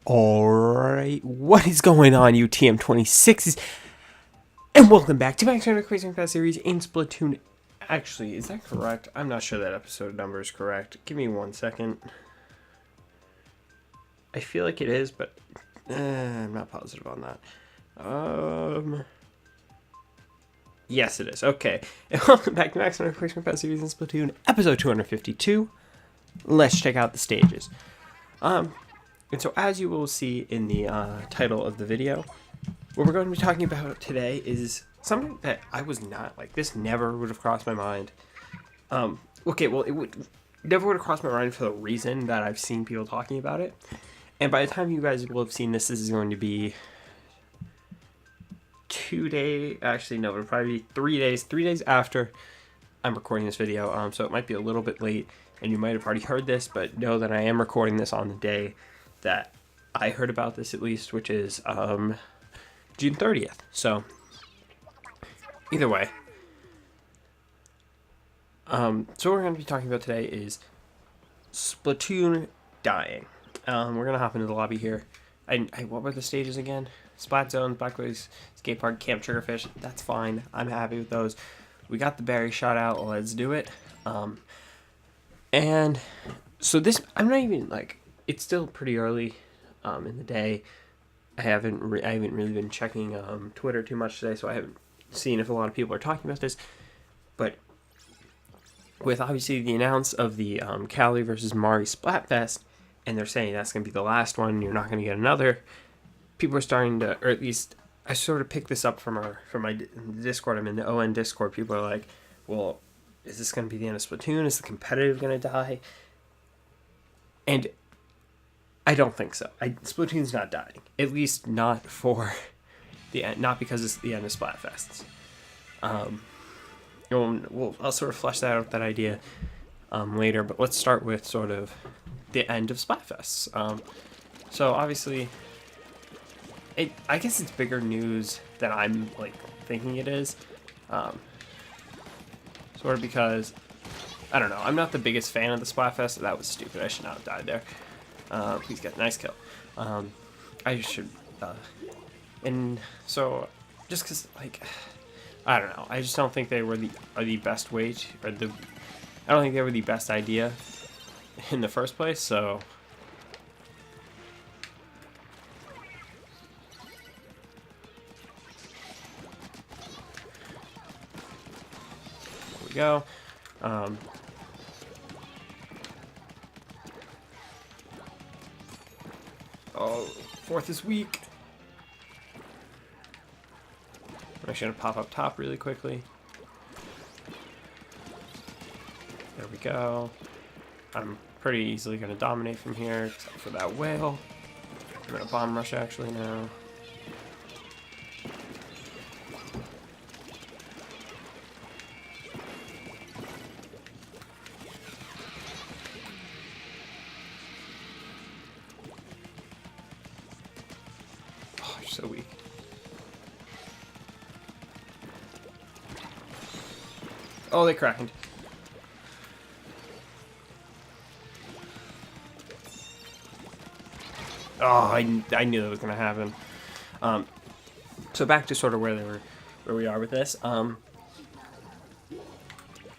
Alright, what is going on, UTM26s? And welcome back to Max Runner Crazy Fast series in Splatoon. Actually, is that correct? I'm not sure that episode number is correct. Give me 1 second. I feel like it is, but I'm not positive on that. Yes, it is. Okay. And welcome back to Max Runner Crazy Fast series in Splatoon, episode 252. Let's check out the stages. And so as you will see in the title of the video, what we're going to be talking about today is something that I was not, like, this never would have crossed my mind. Okay, well, never would have crossed my mind for the reason that I've seen people talking about it. And by the time you guys will have seen this, this is going to be 2 days, actually no, it'll probably be 3 days after I'm recording this video. So it might be a little bit late, and you might have already heard this, but know that I am recording this on the day that I heard about this, at least, which is June 30th. So either way, so what we're going to be talking about today is Splatoon dying. We're gonna hop into the lobby here. What were the stages again? Splat Zones, Blackways, Skate Park, Camp Triggerfish. That's fine. I'm happy with those. We got the berry shot out. Let's do it. And so this, I'm not even like. It's still pretty early in the day. I haven't really been checking Twitter too much today, so I haven't seen if a lot of people are talking about this. But with obviously the announce of the Cali versus Mari Splatfest, and they're saying that's going to be the last one, you're not going to get another, people are starting to, or at least I sort of picked this up from my Discord. I'm in the ON Discord. People are like, well, is this going to be the end of Splatoon? Is the competitive going to die? And I don't think so. Splatoon's not dying. At least not for the end. Not because it's the end of Splatfests. I'll sort of flesh that out, that idea, later. But let's start with sort of the end of Splatfests. So obviously, I guess it's bigger news than I'm like thinking it is. Sort of because I don't know. I'm not the biggest fan of the Splatfest. That was stupid. I should not have died there. Please get a nice kill. I should, and so, just cause, like, I don't know, I just don't think they were the best way to, I don't think they were the best idea in the first place, so. There we go. Oh, fourth is weak. I'm actually going to pop up top really quickly. There we go. I'm pretty easily going to dominate from here, except for that whale. I'm going to bomb rush actually now. So weak. Oh, they cracked. Oh, I knew that was gonna happen. So back to sort of where we are with this.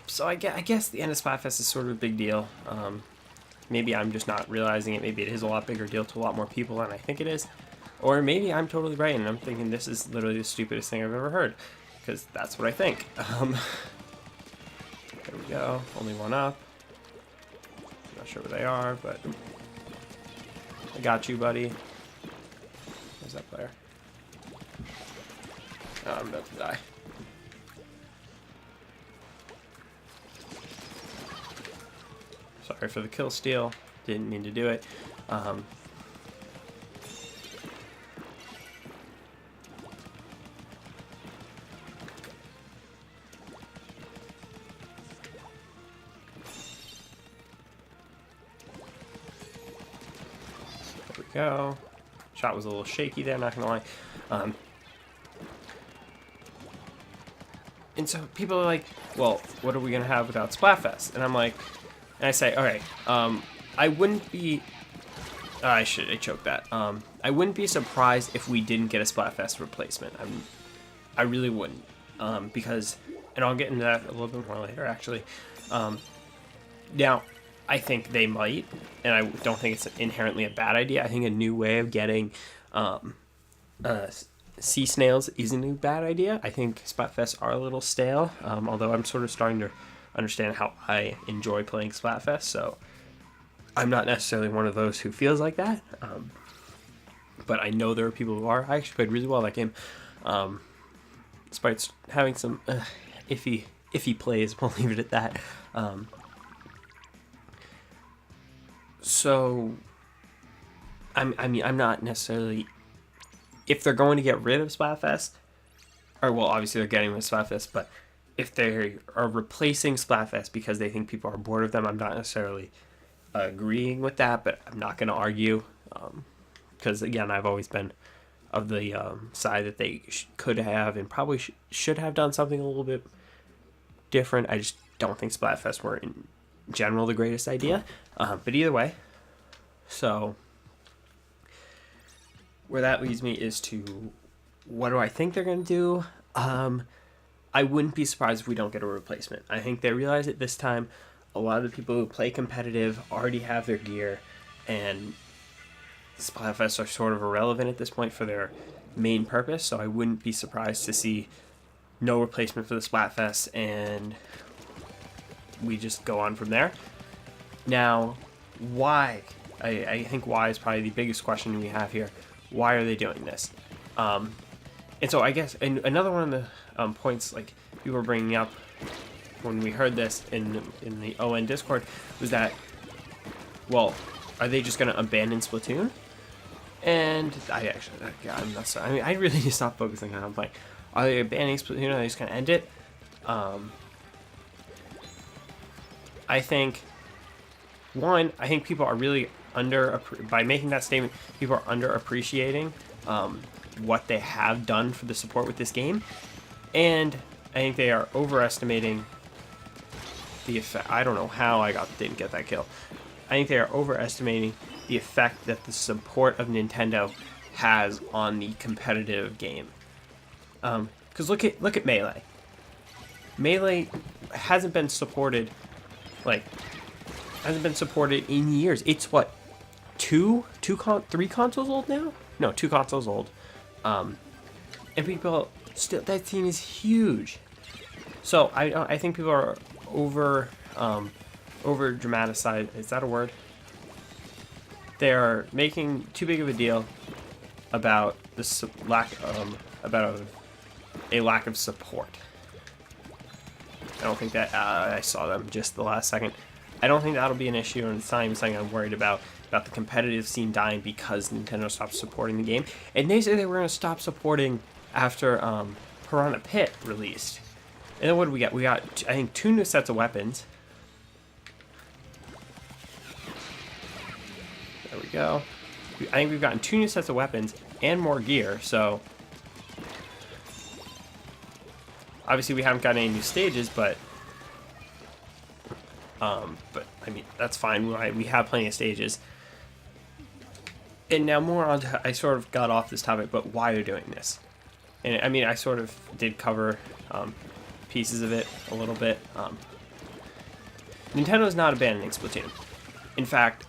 So I guess the end of Splatfest is sort of a big deal. Maybe I'm just not realizing it. Maybe it is a lot bigger deal to a lot more people than I think it is. Or maybe I'm totally right and I'm thinking this is literally the stupidest thing I've ever heard. Because that's what I think. There we go. Only one up. Not sure where they are, but I got you, buddy. Where's that player? Oh, I'm about to die. Sorry for the kill steal. Didn't mean to do it. Go. Shot was a little shaky there, not gonna lie. And so people are like, well, what are we gonna have without Splatfest? And I'm like, and I say, all right, I wouldn't be I choked that. I wouldn't be surprised if we didn't get a Splatfest replacement. I really wouldn't, because, and I'll get into that a little bit more later, actually. Now, I think they might, and I don't think it's inherently a bad idea. I think a new way of getting sea snails isn't a bad idea. I think Splatfests are a little stale, although I'm sort of starting to understand how I enjoy playing Splatfest, so I'm not necessarily one of those who feels like that. But I know there are people who are. I actually played really well that game, despite having some iffy plays. We'll leave it at that. So, I'm not necessarily, if they're going to get rid of Splatfest, or well, obviously they're getting rid of Splatfest, but if they are replacing Splatfest because they think people are bored of them, I'm not necessarily agreeing with that, but I'm not going to argue, because again, I've always been of the side that they could have and probably should have done something a little bit different. I just don't think Splatfest were in general the greatest idea, but either way, so where that leads me is to what do I think they're going to do. I wouldn't be surprised if we don't get a replacement. I think they realize it this time. A lot of the people who play competitive already have their gear, and Splatfests are sort of irrelevant at this point for their main purpose, so I wouldn't be surprised to see no replacement for the Splatfest, and we just go on from there. Now, why? I think why is probably the biggest question we have here. Why are they doing this? And so I guess, and another one of the points like people were bringing up when we heard this in the ON Discord was that, well, are they just going to abandon Splatoon? And I'm not sorry. I mean, I really need to stop focusing on it. I'm like, are they abandoning Splatoon? Are they just going to end it? I think, one, I think people are really by making that statement, people are underappreciating what they have done for the support with this game, and I think they are overestimating the effect. I don't know how I didn't get that kill. I think they are overestimating the effect that the support of Nintendo has on the competitive game. Because look at Melee. Melee hasn't been supported in years. It's what, three consoles old now? No, 2 consoles old. And people still, that team is huge. So I think people are over dramatized. Is that a word? They are making too big of a deal about this about a lack of support. I don't think that I saw them just the last second. I don't think that'll be an issue, and it's not even something I'm worried about the competitive scene dying because Nintendo stopped supporting the game. And they said they were going to stop supporting after Piranha Pit released. And then what do we got? We got, I think, 2 new sets of weapons. There we go. I think we've gotten 2 new sets of weapons and more gear, so obviously we haven't got any new stages, but I mean, that's fine. We have plenty of stages. And now more on to, I sort of got off this topic, but why they're doing this. And I mean, I sort of did cover pieces of it a little bit. Nintendo is not abandoning Splatoon. In fact,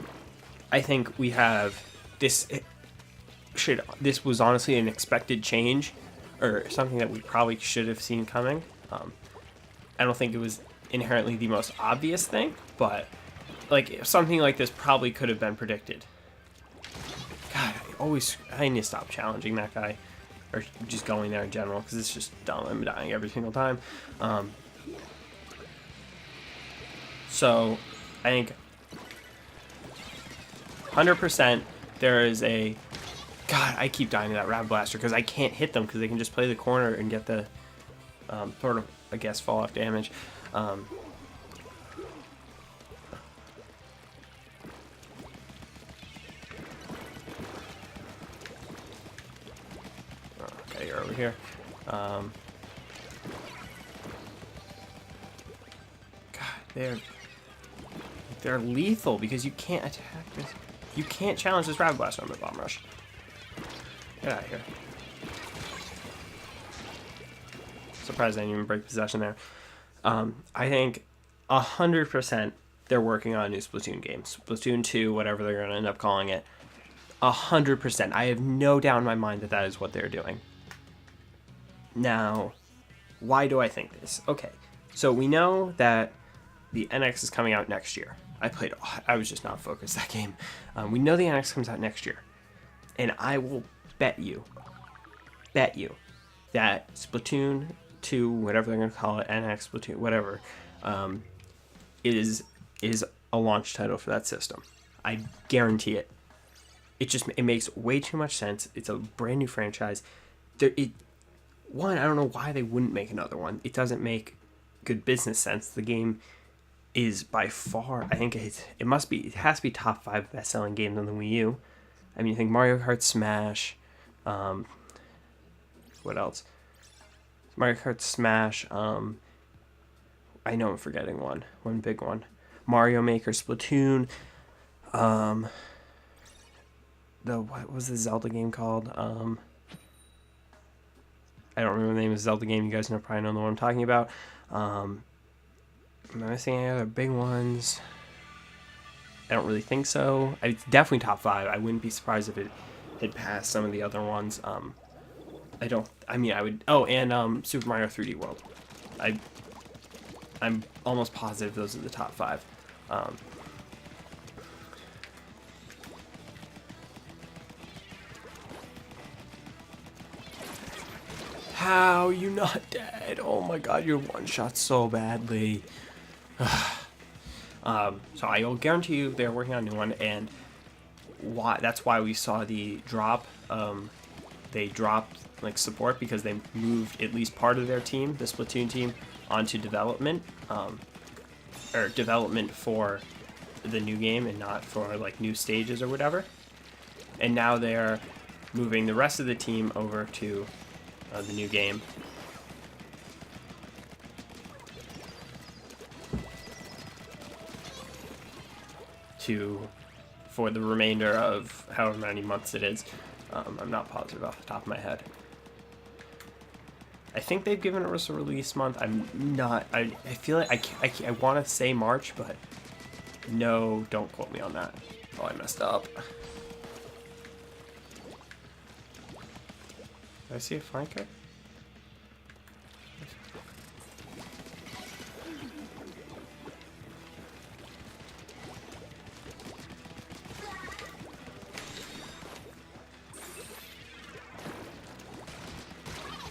I think we have this. This was honestly an expected change, or something that we probably should have seen coming. I don't think it was inherently the most obvious thing, but like something like this probably could have been predicted. God, I need to stop challenging that guy, or just going there in general, because it's just dumb. I'm dying every single time. So I think 100% there is a, God, I keep dying to that Rab Blaster because I can't hit them because they can just play the corner and get the sort of, I guess, fall off damage. Okay, you're over here. God, they're lethal because you can't attack this. You can't challenge this Rabbit Blaster on the Bomb Rush. Get out of here. Surprised I didn't even break possession there. I think 100% they're working on a new Splatoon game. Splatoon 2, whatever they're going to end up calling it. 100%. I have no doubt in my mind that that is what they're doing. Now, why do I think this? Okay, so we know that the NX is coming out next year. I was just not focused that game. We know the NX comes out next year. And I will bet you that Splatoon 2, whatever they're going to call it, NX, Splatoon, whatever, is a launch title for that system. I guarantee it. It makes way too much sense. It's a brand new franchise. One, I don't know why they wouldn't make another one. It doesn't make good business sense. The game is by far, I think it has to be top 5 best-selling games on the Wii U. I mean, you think Mario Kart Smash, what else? Mario Kart Smash, I know I'm forgetting one big one. Mario Maker, Splatoon, what was the Zelda game called? I don't remember the name of the Zelda game. You guys probably know the one I'm talking about. Am I missing any other big ones? I don't really think so. It's definitely top 5. I wouldn't be surprised if it had passed some of the other ones. I would. Oh, and Super Mario 3D World. I'm almost positive those are the top 5. How are you not dead? Oh my god, you're one shot so badly. So I will guarantee you they're working on a new one, and that's why we saw the drop. They dropped support because they moved at least part of their team, the Splatoon team, onto development, or development for the new game and not for new stages or whatever. And now they're moving the rest of the team over to the new game. For the remainder of however many months it is. I'm not positive off the top of my head. I think they've given us a release month. I'm not. I feel like I want to say March, but no, don't quote me on that. Oh, I messed up. Did I see a flanker?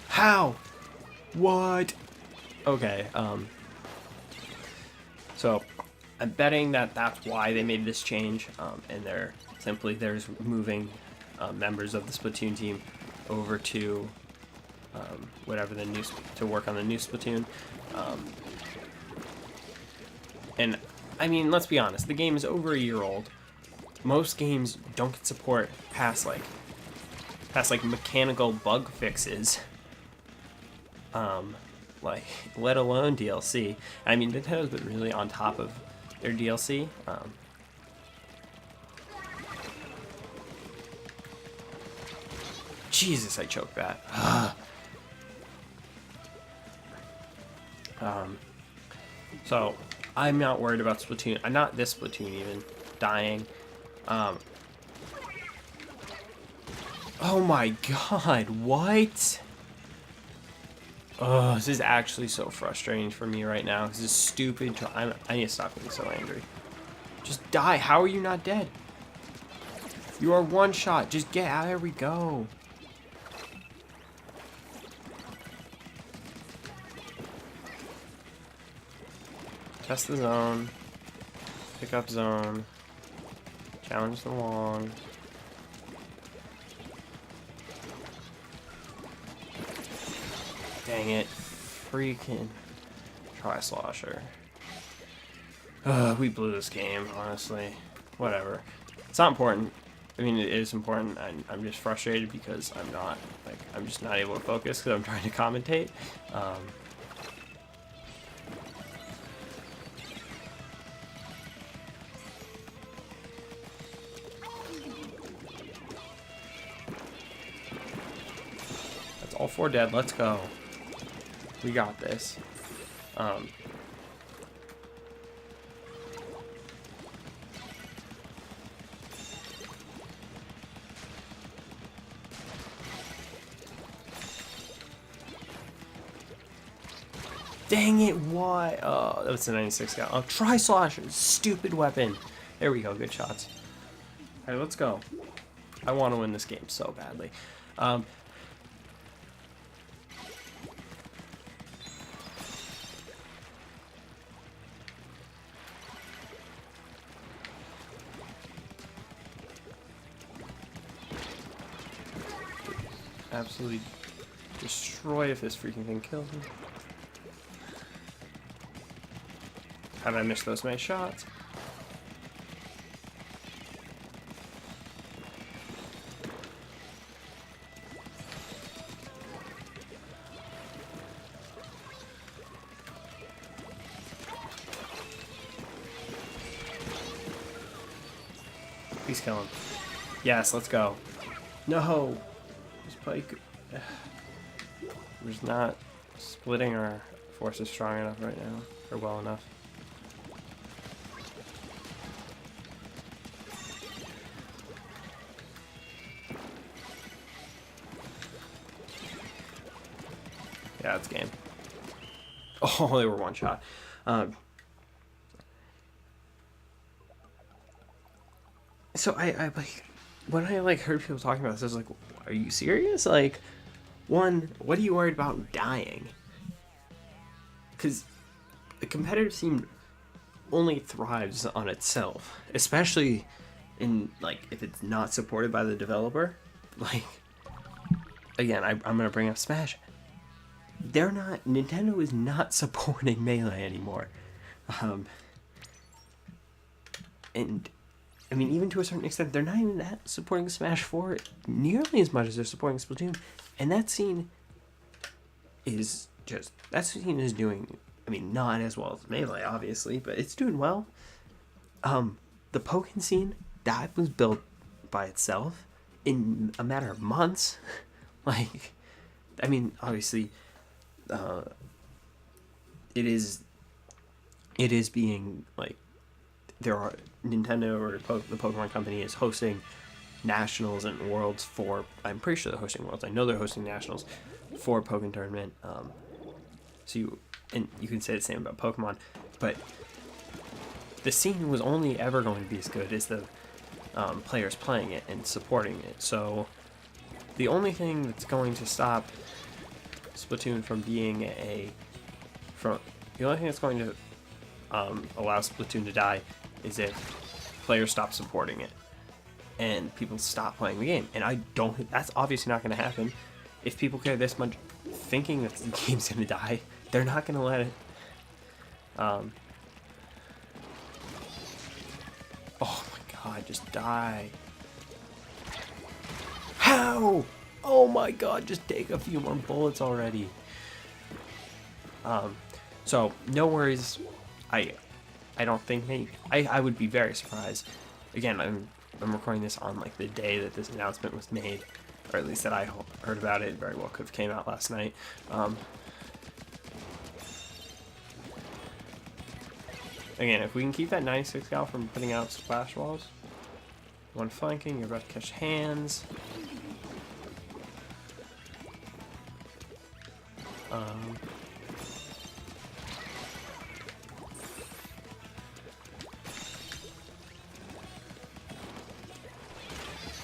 How? What? Okay, so I'm betting that that's why they made this change, and they're moving members of the Splatoon team over to to work on the new Splatoon. And I mean, let's be honest, the game is over a year old. Most games don't get support past mechanical bug fixes. Let alone DLC. I mean, Nintendo's been really on top of their DLC. Jesus, I choked that. So, I'm not worried about Splatoon. I'm not this Splatoon even dying. Oh my god, what? Oh, this is actually so frustrating for me right now. This is stupid. I need to stop getting so angry. Just die. How are you not dead? You are one shot. Just get out. There we go. Test the zone. Pick up zone. Challenge the long. Dang it. Freaking Tri-Slosher. We blew this game, honestly. Whatever. It's not important. I mean, it is important. I'm just frustrated because I'm just not able to focus because I'm trying to commentate. All 4 dead. Let's go. We got this. Dang it, why? Oh, that was a 96 cal. Oh, Tri-Slash, stupid weapon. There we go, good shots. Alright, let's go. I want to win this game so badly. Absolutely destroy if this freaking thing kills me. How did I miss those nice shots? Please kill him. Yes, let's go. No! This Pike... We're just not splitting our forces strong enough right now, or well enough. Yeah, it's game. Oh, they were one shot. So I like, when I like heard people talking about this, I was like, are you serious? Like, one, what are you worried about dying? Because the competitive scene only thrives on itself, especially in, like, if it's not supported by the developer. Like, again, I'm gonna bring up Smash. Nintendo is not supporting Melee anymore. And I mean, even to a certain extent, they're not even that supporting Smash 4 nearly as much as they're supporting Splatoon. And that scene is doing, I mean, not as well as Melee, obviously, but it's doing well. The Pokken scene, that was built by itself in a matter of months. Like, I mean, obviously, it is being, like, Nintendo or the Pokemon Company is hosting nationals and worlds for, I'm pretty sure they're hosting worlds. I know they're hosting nationals for Pokemon Tournament. So you can say the same about Pokemon, but the scene was only ever going to be as good as the players playing it and supporting it. So the only thing that's going to stop Splatoon from being the only thing that's going to allow Splatoon to die is if players stop supporting it and people stop playing the game. And that's obviously not going to happen. If people care this much thinking that the game's going to die, they're not going to let it. Oh my god, just die. How? Oh my god, just take a few more bullets already. So no worries. I don't think I would be very surprised. Again, I'm recording this on like the day that this announcement was made, or at least that I heard about it. Very well could have came out last night. Again, if we can keep that 96 cal from putting out splash walls, one flanking, you're about to catch hands.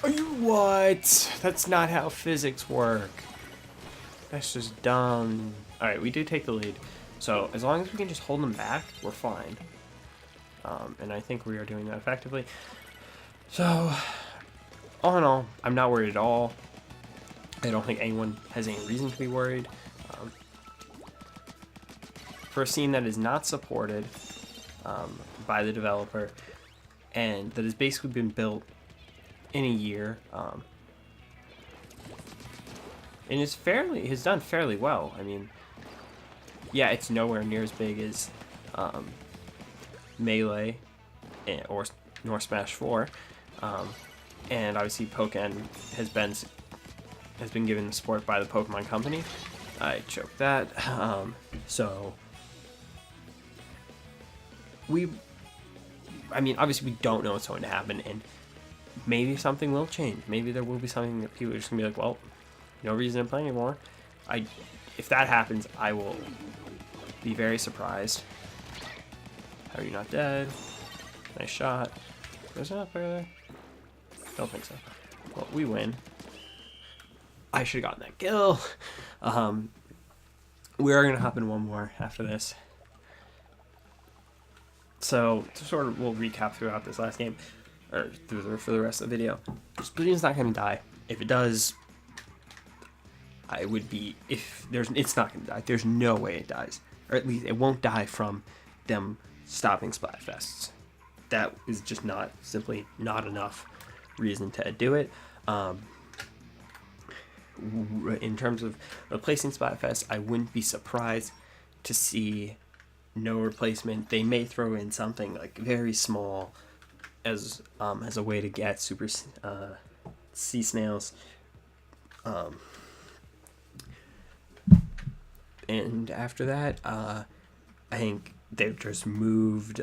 Are you what? That's not how physics work. That's just dumb. Alright, we do take the lead. So, as long as we can just hold them back, we're fine. And I think we are doing that effectively. So, all in all, I'm not worried at all. I don't think anyone has any reason to be worried. For a scene that is not supported by the developer, and that has basically been built in a year, and has done fairly well. I mean, yeah, it's nowhere near as big as Melee nor Smash 4, and obviously Pokken has been has been given the support by the Pokemon Company. I choked that. So I mean, obviously we don't know what's going to happen, and maybe something will change. Maybe there will be something that people are just gonna be like, well, no reason to play anymore. If that happens, I will be very surprised. How are you not dead? Nice shot. There's not a player there? Don't think so. Well, we win. I should have gotten that kill. We are gonna hop in one more after this. So, sort of, we'll recap throughout this last game, or for the rest of the video. Splatoon's not gonna die. If it does, I would be, it's not gonna die. There's no way it dies. Or at least it won't die from them stopping Splatfests. That is just simply not enough reason to do it. In terms of replacing Splatfest, I wouldn't be surprised to see no replacement. They may throw in something like very small as a way to get super sea snails. And after that, I think they've just moved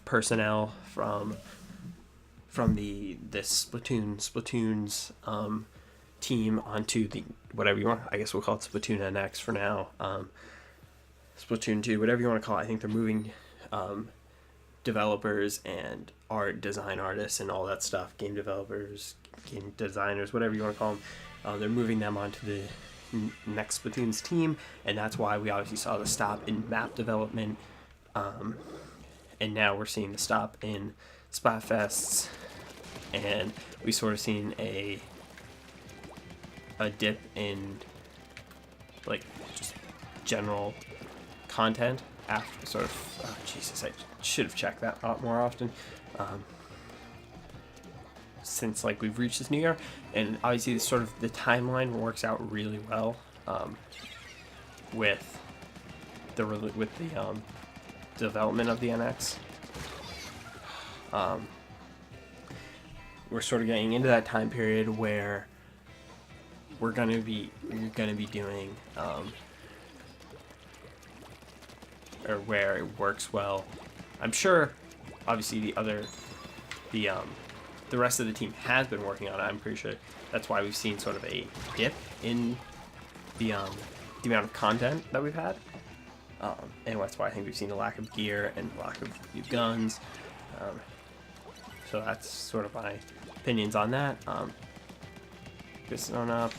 personnel from the Splatoon's team onto the whatever you want. I guess we'll call it Splatoon NX for now. Splatoon 2, whatever you want to call it. I think they're moving developers and design artists and all that stuff, game developers, game designers, whatever you want to call them. They're moving them onto the next Splatoon's team, and that's why we obviously saw the stop in map development, and now we're seeing the stop in Splatfests, and we sort of seen a dip in like just general content after sort of Jesus, I should have checked that a lot more often. Since like we've reached this new year, and obviously this sort of the timeline works out really well with the development of the NX. We're sort of getting into that time period where you're gonna be doing or where it works well. I'm sure obviously the rest of the team has been working on it. I'm pretty sure that's why we've seen sort of a dip in the amount of content that we've had, and that's why I think we've seen a lack of gear and lack of new guns. So that's sort of my opinions on that. This on up.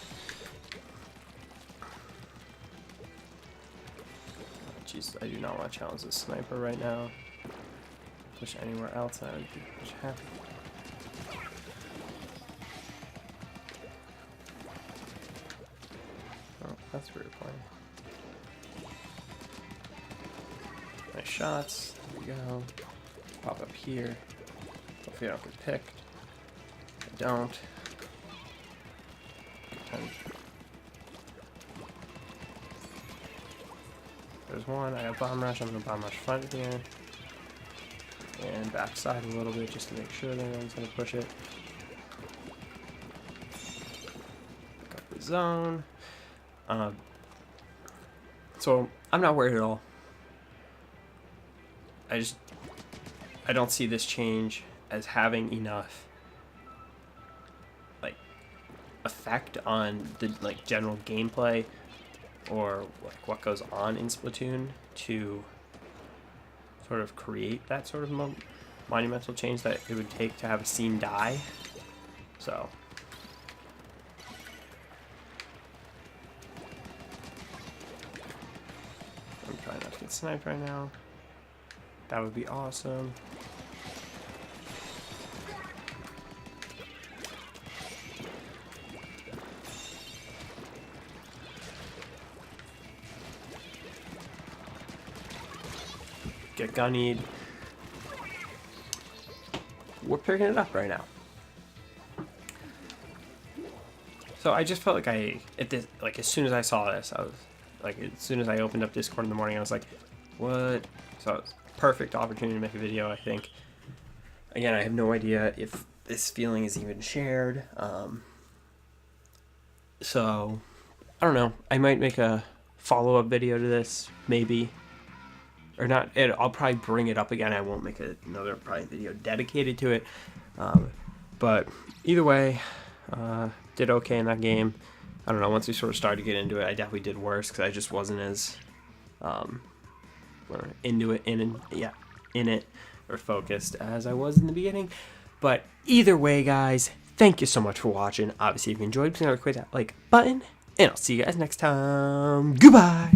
Jeez, I do not want to challenge this sniper right now. Push anywhere else, I would be happy. Oh, that's where you're playing. Nice shots. There we go. Pop up here. Hopefully I don't get picked. I don't. There's one. I got bomb rush. I'm gonna bomb rush front here. And backside a little bit just to make sure that no one's gonna push it. Got the zone. So I'm not worried at all. I don't see this change as having enough like effect on the like general gameplay or like what goes on in Splatoon to sort of create that sort of monumental change that it would take to have a scene die. So I'm trying not to get sniped right now. That would be awesome. Get gunnied. We're picking it up right now. So I just felt like as soon as I saw this, I was like, as soon as I opened up Discord in the morning, I was like, what? So it's a perfect opportunity to make a video, I think. Again, I have no idea if this feeling is even shared. So, I don't know. I might make a follow-up video to this, maybe. Or not. I'll probably bring it up again. I won't make another probably video dedicated to it. But either way, did okay in that game. I don't know. Once we sort of started to get into it, I definitely did worse because I just wasn't as into it, in it, or focused as I was in the beginning. But either way, guys, thank you so much for watching. Obviously, if you enjoyed, please click that like button, and I'll see you guys next time. Goodbye.